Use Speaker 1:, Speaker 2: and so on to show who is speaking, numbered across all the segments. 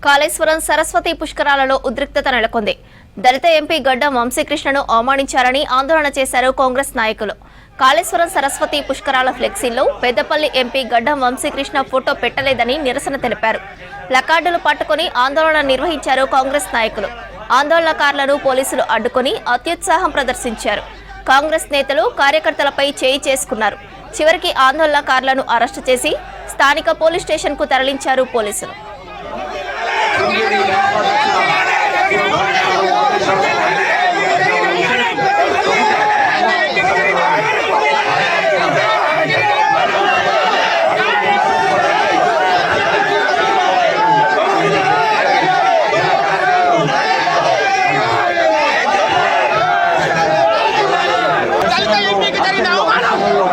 Speaker 1: కాళేశ్వరం సరస్వతి పుష్కరాలలో ఉద్రిక్తత నెలకొంది. దళిత ఎంపీ గడ్డం వంశీకృష్ణను అవమానించారని ఆందోళన చేశారు కాంగ్రెస్ నాయకులు. కాళేశ్వరం సరస్వతి పుష్కరాల ఫ్లెక్సీల్లో పెద్దపల్లి ఎంపీ గడ్డం వంశీకృష్ణ ఫోటో పెట్టలేదని నిరసన తెలిపారు. ప్లకార్డులు పట్టుకుని ఆందోళన నిర్వహించారు కాంగ్రెస్ నాయకులు. ఆందోళనకారులను పోలీసులు అడ్డుకుని అత్యుత్సాహం ప్రదర్శించారు. కాంగ్రెస్ నేతలు కార్యకర్తలపై చేయి చేసుకున్నారు. చివరికి ఆందోళనకారులను అరెస్టు చేసి స్థానిక పోలీస్ స్టేషన్ కు తరలించారు పోలీసులు.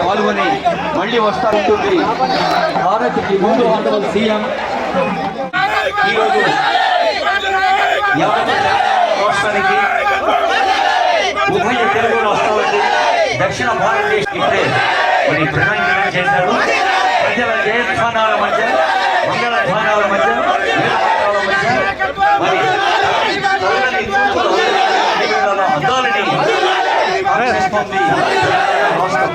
Speaker 2: పాల్గొని మళ్ళీ వస్తా ఉంటుంది. భారత్కి ముందు ఆంధ్రప్రదేశ్ సీఎం ఈరోజు రాష్ట్రానికి ఉభయ తెలుగు రాష్ట్రాలకు దక్షిణ భారతదేశం ఇప్పుడే మరి ప్రధాన చేశారు. ప్రజల జయధ్వానాల మధ్య మంగళ ధ్వానాల మధ్య మరి అందాలని రాష్ట్ర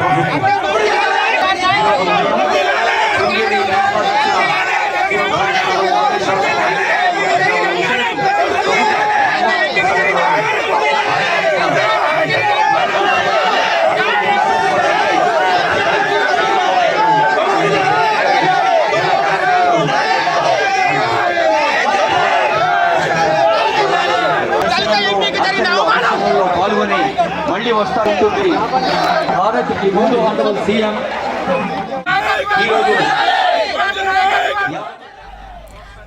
Speaker 2: పాల్గొని మళ్ళీ వస్తా ఉంటుంది. భారత్కి ముందు ఆంధ్రప్రదేశ్ సీఎం ఈరోజు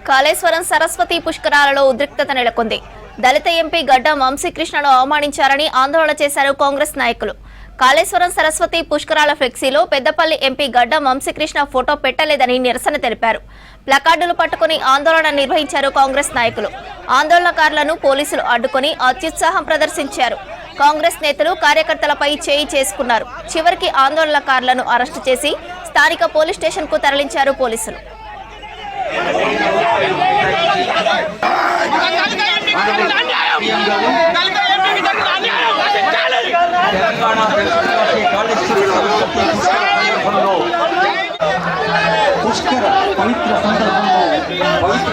Speaker 1: కాళేశ్వరం సరస్వతి పుష్కరాలలో ఉద్రిక్తత నెలకొంది. దళిత ఎంపీ గడ్డం వంశీకృష్ణను అవమానించారని ఆందోళన చేశారు కాంగ్రెస్ నాయకులు. కాళేశ్వరం సరస్వతి పుష్కరాల ఫ్లెక్సీలో పెద్దపల్లి ఎంపీ గడ్డం వంశీకృష్ణ ఫోటో పెట్టలేదని నిరసన తెలిపారు. ప్లకార్డులు పట్టుకుని ఆందోళన నిర్వహించారు కాంగ్రెస్ నాయకులు. ఆందోళనకారులను పోలీసులు అడ్డుకుని అత్యుత్సాహం ప్రదర్శించారు. కాంగ్రెస్ నేతలు కార్యకర్తలపై చేయి చేసుకున్నారు. చివరికి ఆందోళనకారులను అరెస్టు చేసి స్థానిక పోలీస్ స్టేషన్ కు తరలించారు పోలీసులు.
Speaker 2: పుష్కర పవిత్ర సందర్భంలో పవిత్ర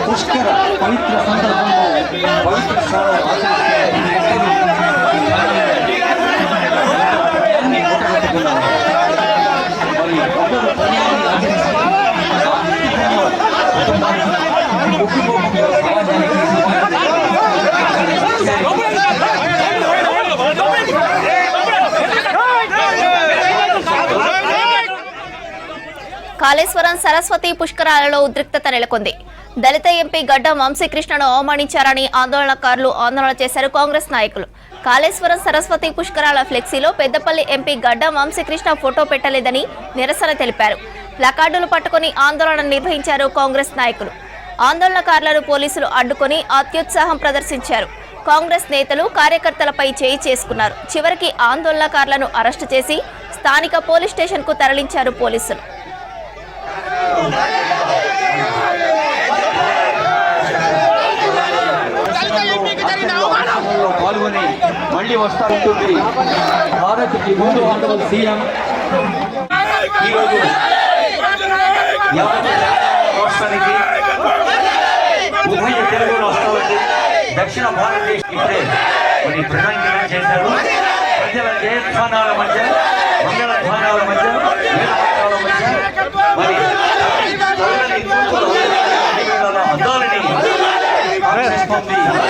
Speaker 2: పుష్కర పవిత్ర సందర్భంలో పవిత్ర
Speaker 1: కాళేశ్వరం సరస్వతి పుష్కరాలలో ఉద్రిక్తత నెలకొంది. దళిత ఎంపీ గడ్డం వంశీకృష్ణను అవమానించారని ఆందోళనకారులు ఆందోళన చేశారు కాంగ్రెస్ నాయకులు. కాళేశ్వరం సరస్వతి పుష్కరాల ఫ్లెక్సీలో పెద్దపల్లి ఎంపీ గడ్డం వంశీకృష్ణ ఫోటో పెట్టలేదని నిరసన తెలిపారు. ప్లకార్డులు పట్టుకుని ఆందోళన నిర్వహించారు కాంగ్రెస్ నాయకులు. ఆందోళనకారులను పోలీసులు అడ్డుకుని అత్యుత్సాహం ప్రదర్శించారు. కాంగ్రెస్ నేతలు కార్యకర్తలపై చేయి చేసుకున్నారు. చివరికి ఆందోళనకారులను అరెస్టు చేసి స్థానిక పోలీస్ స్టేషన్ కు తరలించారు పోలీసులు.
Speaker 2: పాల్గొని మళ్ళీ వస్తా ఉంటుంది. భారత్కి ముందు ఆంధ్రప్రదేశ్ సీఎం ఈరోజు రాష్ట్రానికి ఉభయ తెలుగు రాష్ట్రాలకు దక్షిణ భారతదేశం ఇప్పుడే మరి ప్రధాన చేశారు. ప్రజల జయధ్వానాల మధ్య మంగళ ధ్వానాల మధ్య మరి వస్తోంది